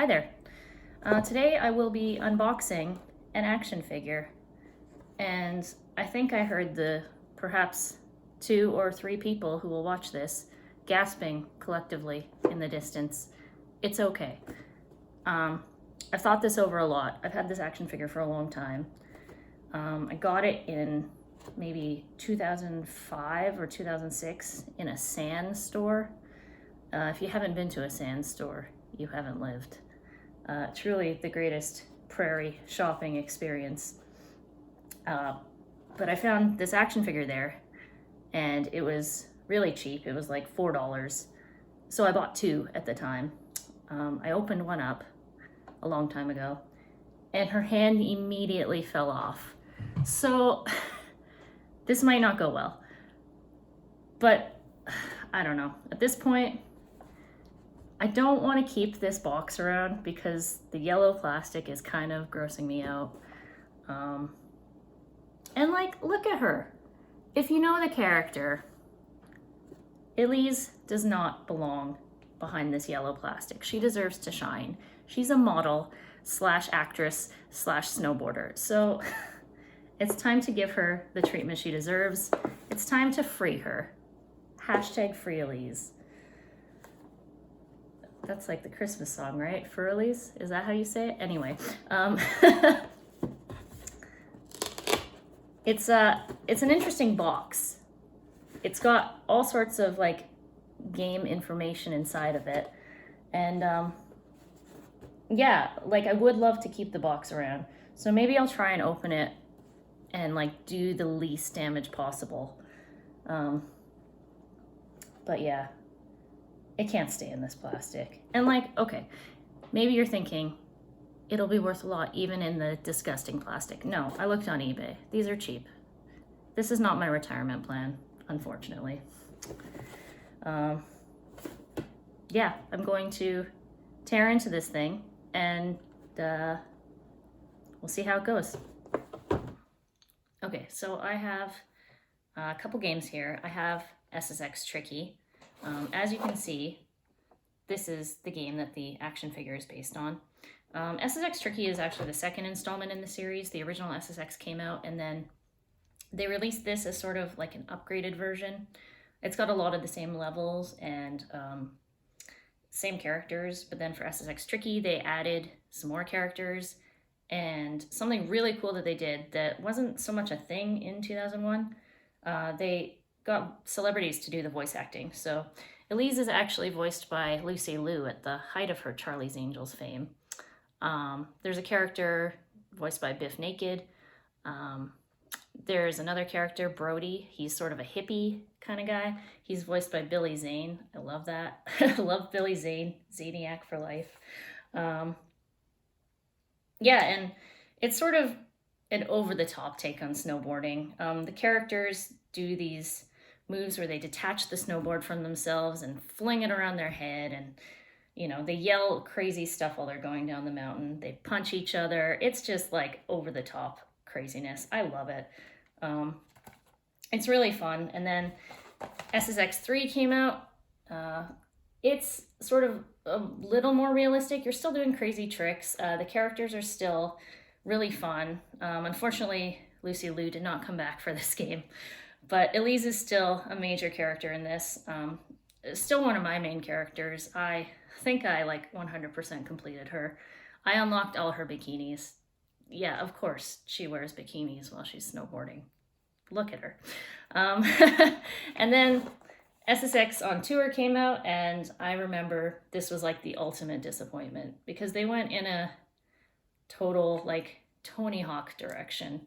Hi there. Today I will be unboxing an action figure, and I think I heard the perhaps 2 or 3 people who will watch this gasping collectively in the distance. It's okay. I've thought this over a lot. I've had this action figure for a long time. I got it in maybe 2005 or 2006 in a sand store. If you haven't been to a sand store, you haven't lived. Truly the greatest prairie shopping experience. But I found this action figure there, and it was really cheap. It was like $4. So I bought 2 at the time. I opened one up a long time ago, and her hand immediately fell off. So this might not go well. But I don't know. At this point, I don't want to keep this box around because the yellow plastic is kind of grossing me out. And like, look at her. If you know the character, Elise does not belong behind this yellow plastic. She deserves to shine. She's a model slash actress slash snowboarder. So it's time to give her the treatment she deserves. It's time to free her. Hashtag free Elise. That's like the Christmas song, right? Für Elise? Is that how you say it? Anyway, it's an interesting box. It's got all sorts of like game information inside of it, and yeah, like I would love to keep the box around. So maybe I'll try and open it and like do the least damage possible. But yeah. It can't stay in this plastic. And like, okay, maybe you're thinking it'll be worth a lot even in the disgusting plastic. No, I looked on eBay. These are cheap. This is not my retirement plan, unfortunately. Yeah, I'm going to tear into this thing, and we'll see how it goes. Okay, so I have a couple games here. I have SSX Tricky. As you can see, this is the game that the action figure is based on. SSX Tricky is actually the second installment in the series. The original SSX came out, and then they released this as sort of like an upgraded version. It's got a lot of the same levels and same characters, but then for SSX Tricky, they added some more characters, and something really cool that they did that wasn't so much a thing in 2001. They got celebrities to do the voice acting. So Elise is actually voiced by Lucy Liu at the height of her Charlie's Angels fame. There's a character voiced by Biff Naked. There's another character, Brody. He's sort of a hippie kind of guy. He's voiced by Billy Zane. I love that. I love Billy Zane. Zaniac for life. Yeah, and it's sort of an over-the-top take on snowboarding. The characters do these moves where they detach the snowboard from themselves and fling it around their head, and you know, they yell crazy stuff while they're going down the mountain. They punch each other. It's just like over the top craziness. I love it. It's really fun. And then SSX3 came out. It's sort of a little more realistic. You're still doing crazy tricks. The characters are still really fun. Unfortunately, Lucy Liu did not come back for this game. But Elise is still a major character in this. Still one of my main characters. I think I like 100% completed her. I unlocked all her bikinis. Yeah, of course, she wears bikinis while she's snowboarding. Look at her. And then SSX on Tour came out, and I remember this was like the ultimate disappointment because they went in a total like Tony Hawk direction.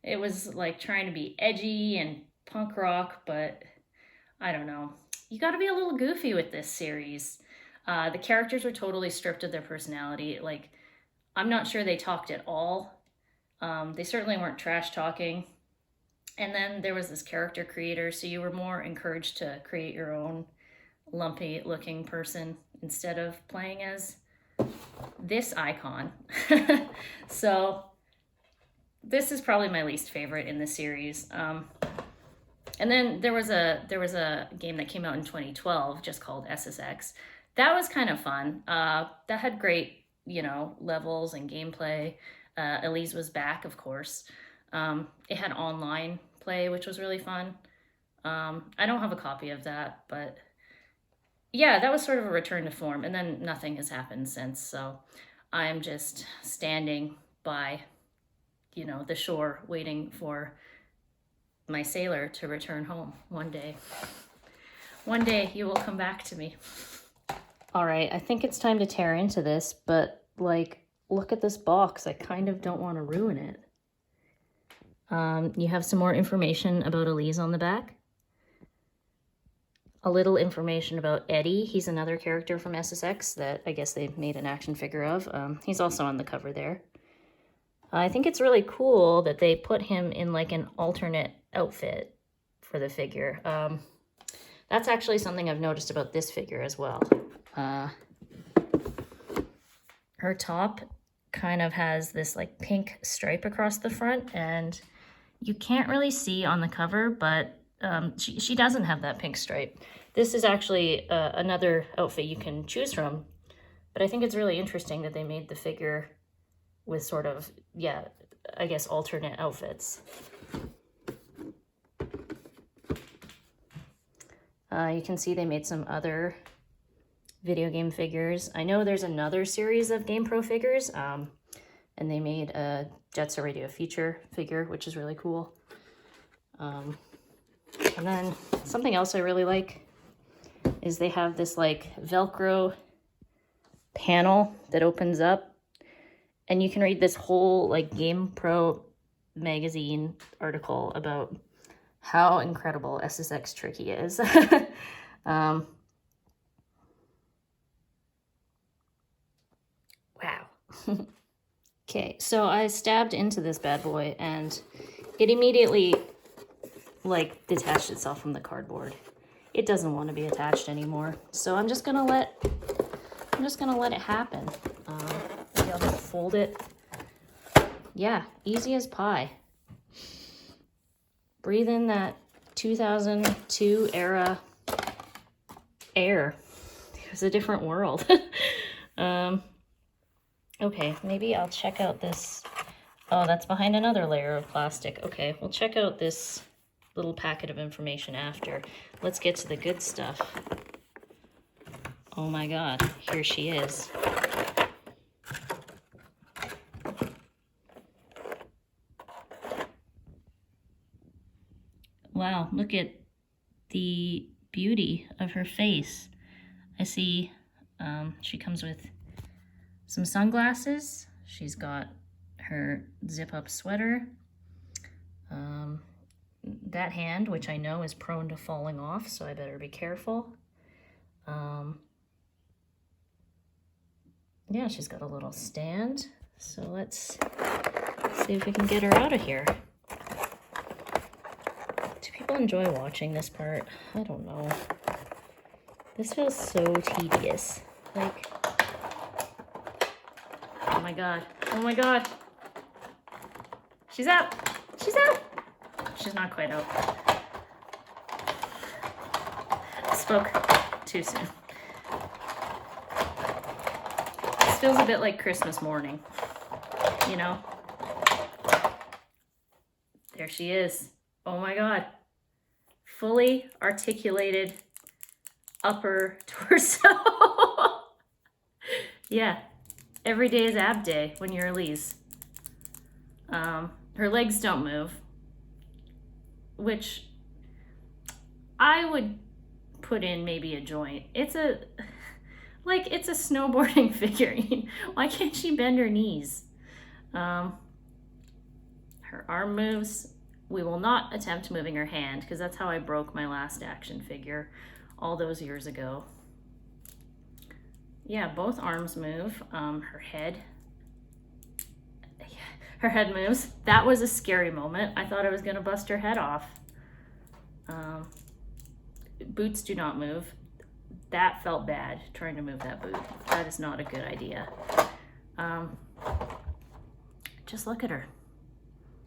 It was like trying to be edgy and punk rock, but I don't know. You got to be a little goofy with this series. The characters were totally stripped of their personality. Like, I'm not sure they talked at all. They certainly weren't trash talking. And then there was this character creator, so you were more encouraged to create your own lumpy looking person instead of playing as this icon. So this is probably my least favorite in the series. And then there was a game that came out in 2012 just called SSX. That was kind of fun. That had great you know, levels and gameplay. Elise was back, of course. It had online play, which was really fun. I don't have a copy of that, but yeah, that was sort of a return to form, and then nothing has happened since, so I'm just standing by, you know, the shore waiting for my sailor to return home one day. One day you will come back to me. All right, I think it's time to tear into this, but like, look at this box. I kind of don't want to ruin it. You have some more information about Elise on the back. A little information about Eddie. He's another character from SSX that I guess they made an action figure of. He's also on the cover there. I think it's really cool that they put him in like an alternate outfit for the figure. That's actually something I've noticed about this figure as well. Her top kind of has this like pink stripe across the front, and you can't really see on the cover, but she doesn't have that pink stripe. This is actually another outfit you can choose from, but I think it's really interesting that they made the figure with sort of, yeah, I guess alternate outfits. You can see they made some other video game figures. I know there's another series of GamePro figures, and they made a Jet Set Radio Future figure, which is really cool. And then something else I really like is they have this like Velcro panel that opens up, and you can read this whole like GamePro magazine article about how incredible SSX Tricky is. Wow. Okay, so I stabbed into this bad boy and it immediately like detached itself from the cardboard. It doesn't want to be attached anymore, so I'm just gonna let it happen. Maybe I'll just fold it. Yeah, easy as pie. Breathe in that 2002 era air. It was a different world. Okay, maybe I'll check out this. Oh, that's behind another layer of plastic. Okay, we'll check out this little packet of information after. Let's get to the good stuff. Oh my God, here she is. Wow, look at the beauty of her face. I see she comes with some sunglasses. She's got her zip-up sweater. That hand, which I know is prone to falling off, so I better be careful. Yeah, she's got a little stand. So let's see if we can get her out of here. Do people enjoy watching this part? I don't know. This feels so tedious. Like, oh my God. Oh my God. She's out. She's out. She's not quite out. Spoke too soon. This feels a bit like Christmas morning, you know? There she is. Oh my God. Fully articulated upper torso. Yeah. Every day is ab day when you're Elise. Her legs don't move, which I would put in maybe a joint. It's a snowboarding figurine. Why can't she bend her knees? Her arm moves. We will not attempt moving her hand because that's how I broke my last action figure all those years ago. Yeah, both arms move. Her head moves. That was a scary moment. I thought I was gonna bust her head off. Boots do not move. That felt bad, trying to move that boot. That is not a good idea. Just look at her.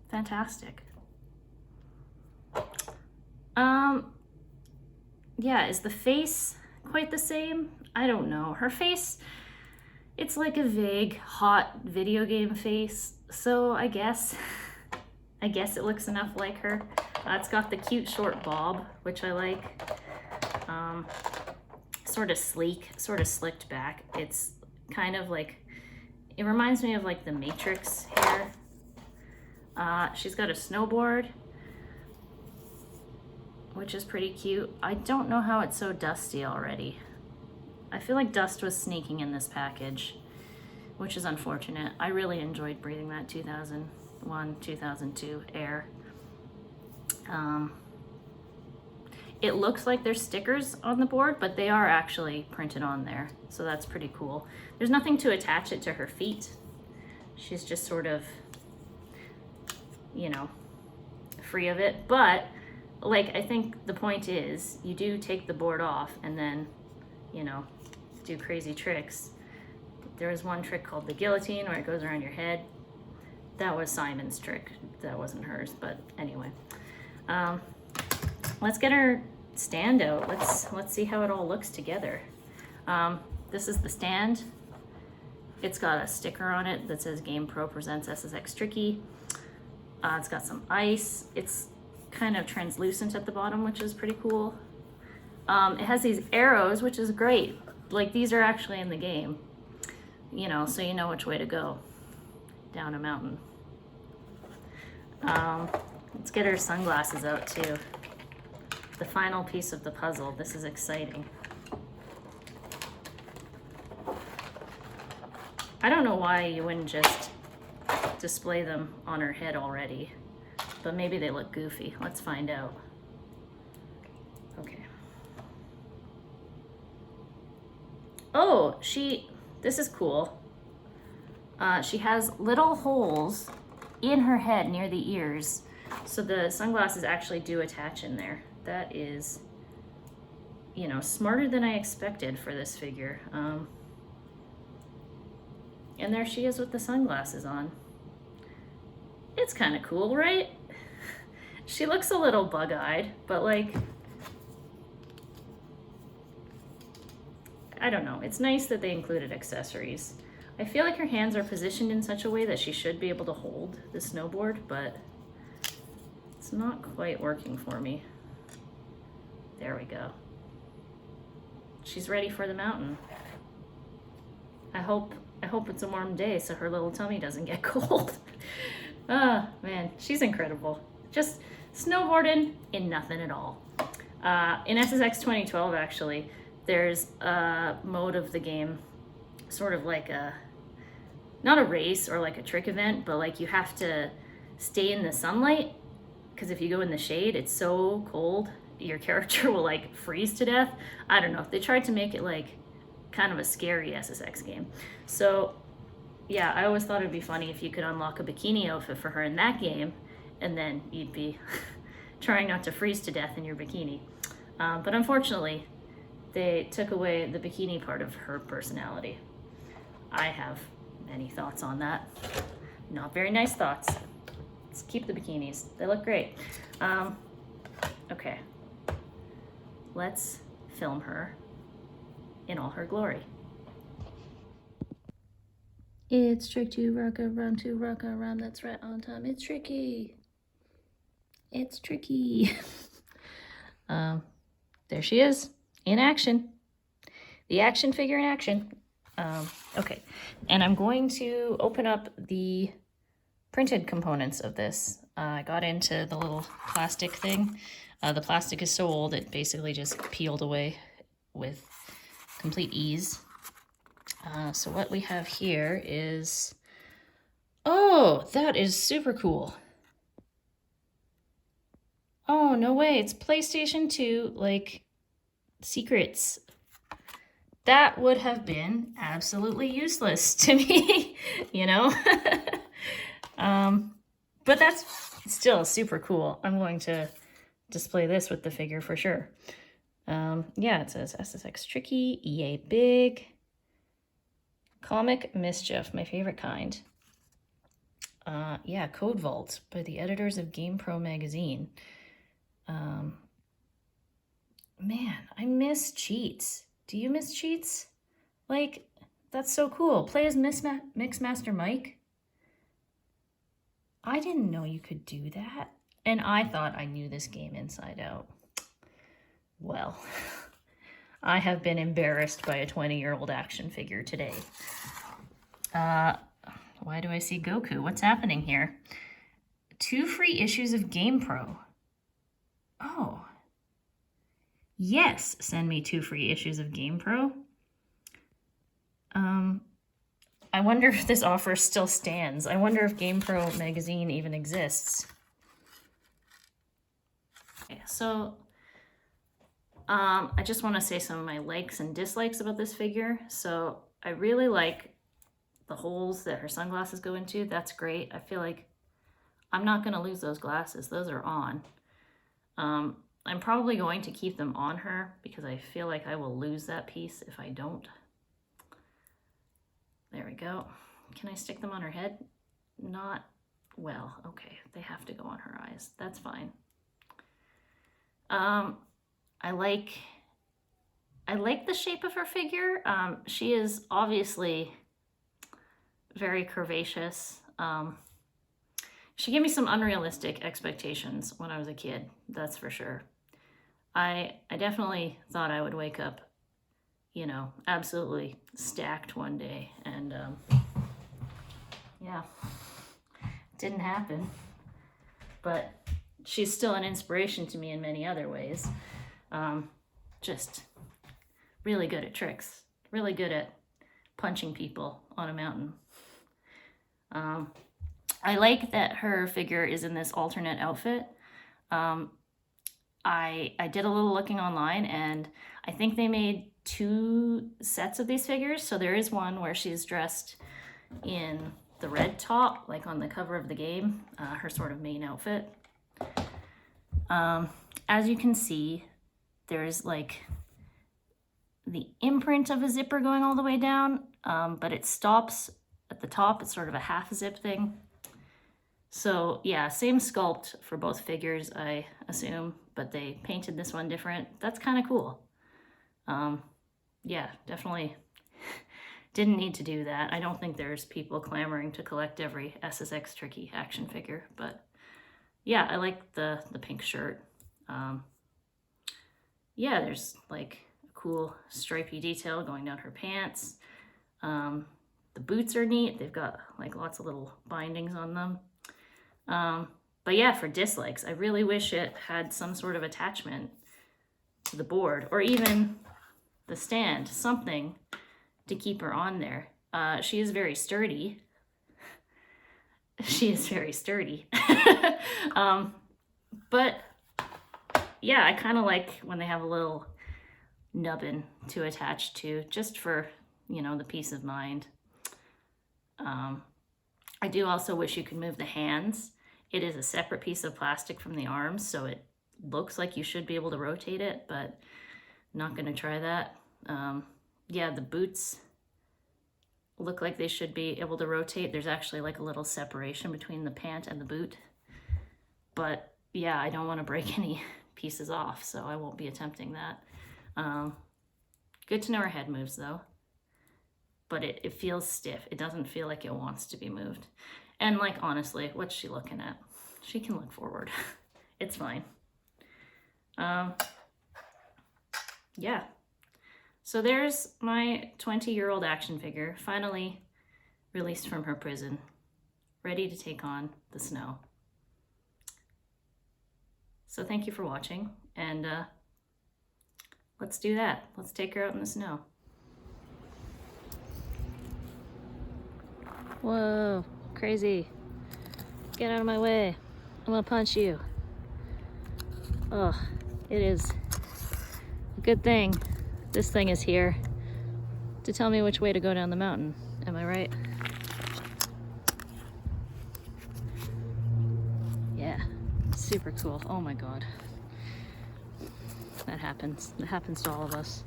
Fantastic. Yeah, is the face quite the same? I don't know. Her face It's like a vague, hot video game face, so I guess it looks enough like her. It's got the cute short bob, which I like. Sort of sleek, sort of slicked back. It's kind of like, it reminds me of like the Matrix hair. She's got a snowboard, which is pretty cute. I don't know how it's so dusty already. I feel like dust was sneaking in this package, which is unfortunate. I really enjoyed breathing that 2001, 2002 air. It looks like there's stickers on the board, but they are actually printed on there, so that's pretty cool. There's nothing to attach it to her feet. She's just sort of, you know, free of it. But like, I think the point is you do take the board off and then, you know, do crazy tricks. There was one trick called the guillotine where it goes around your head. That was Simon's trick. That wasn't hers, but anyway. Let's get her stand out. Let's see how it all looks together. This is the stand. It's got a sticker on it that says Game Pro presents SSX Tricky. It's got some ice. It's kind of translucent at the bottom, which is pretty cool. It has these arrows, which is great. Like, these are actually in the game, you know, so you know which way to go down a mountain. Let's get her sunglasses out too. The final piece of the puzzle. This is exciting. I don't know why you wouldn't just display them on her head already, but maybe they look goofy. Let's find out. Okay. Oh, this is cool. She has little holes in her head near the ears, so the sunglasses actually do attach in there. That is, you know, smarter than I expected for this figure. And there she is with the sunglasses on. It's kind of cool, right? She looks a little bug-eyed, but like, I don't know. It's nice that they included accessories. I feel like her hands are positioned in such a way that she should be able to hold the snowboard, but it's not quite working for me. There we go. She's ready for the mountain. I hope it's a warm day so her little tummy doesn't get cold. Ah, man, she's incredible. Just snowboarding in nothing at all. In SSX 2012, actually, there's a mode of the game, sort of like not a race or like a trick event, but like you have to stay in the sunlight, because if you go in the shade, it's so cold, your character will like freeze to death. I don't know. They tried to make it like kind of a scary SSX game. So yeah, I always thought it'd be funny if you could unlock a bikini outfit for her in that game, and then you'd be trying not to freeze to death in your bikini. But unfortunately, they took away the bikini part of her personality. I have many thoughts on that. Not very nice thoughts. Let's keep the bikinis. They look great. Okay. Let's film her in all her glory. It's trick to rock around, that's right on time. It's tricky. It's tricky. There she is, in action. The action figure in action. Okay, and I'm going to open up the printed components of this. I got into the little plastic thing. The plastic is so old, it basically just peeled away with complete ease. So what we have here is, oh, that is super cool. Oh, no way, it's PlayStation 2, like, secrets. That would have been absolutely useless to me, you know? But that's still super cool. I'm going to display this with the figure for sure. Yeah, it says SSX Tricky, EA Big, Comic Mischief, my favorite kind. Yeah, Code Vault by the editors of GamePro magazine. Man, I miss cheats. Do you miss cheats? Like, That's so cool. Play as Mixmaster Mike. I didn't know you could do that. And I thought I knew this game inside out. Well, I have been embarrassed by a 20-year-old action figure today. Why do I see Goku? What's happening here? 2 free issues of GamePro. Oh. Yes, send me 2 free issues of GamePro. I wonder if this offer still stands. I wonder if GamePro magazine even exists. Okay, so I just want to say some of my likes and dislikes about this figure. So I really like the holes that her sunglasses go into. That's great. I feel like I'm not going to lose those glasses. Those are on. I'm probably going to keep them on her because I feel like I will lose that piece if I don't. There we go. Can I stick them on her head? Not well. Okay, they have to go on her eyes. That's fine. I like the shape of her figure. She is obviously very curvaceous. She gave me some unrealistic expectations when I was a kid, that's for sure. I definitely thought I would wake up, you know, absolutely stacked one day, and yeah, didn't happen. But she's still an inspiration to me in many other ways. Just really good at tricks, really good at punching people on a mountain. I like that her figure is in this alternate outfit. I did a little looking online, and I think they made 2 sets of these figures. So there is one where she's dressed in the red top, like on the cover of the game, her sort of main outfit. As you can see, there's like the imprint of a zipper going all the way down, but it stops at the top. It's sort of a half zip thing. So yeah, same sculpt for both figures, I assume, but they painted this one different. That's kind of cool. Yeah, definitely didn't need to do that. I don't think there's people clamoring to collect every SSX Tricky action figure, but yeah, I like the pink shirt. Yeah, there's like a cool stripy detail going down her pants. The boots are neat. They've got like lots of little bindings on them. But yeah, for dislikes, I really wish it had some sort of attachment to the board, or even the stand, something to keep her on there. She is very sturdy. She is very sturdy. But yeah, I kind of like when they have a little nubbin to attach to, just for, you know, the peace of mind. I do also wish you could move the hands. It is a separate piece of plastic from the arms, so it looks like you should be able to rotate it, but not going to try that. Yeah, the boots look like they should be able to rotate. There's actually like a little separation between the pant and the boot. But yeah, I don't want to break any pieces off, so I won't be attempting that. Good to know her head moves though. But it feels stiff. It doesn't feel like it wants to be moved. And like, honestly, what's she looking at? She can look forward. It's fine. Yeah. So there's my 20-year-old action figure, finally released from her prison, ready to take on the snow. So thank you for watching, and let's do that. Let's take her out in the snow. Whoa, crazy. Get out of my way. I'm gonna punch you. Oh, it is a good thing this thing is here to tell me which way to go down the mountain. Am I right? Yeah, super cool. Oh my God. That happens. It happens to all of us.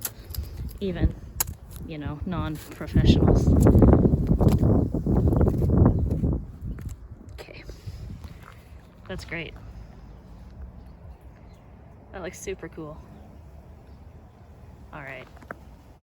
Even, you know, non-professionals. Okay. That's great. That looks super cool. All right.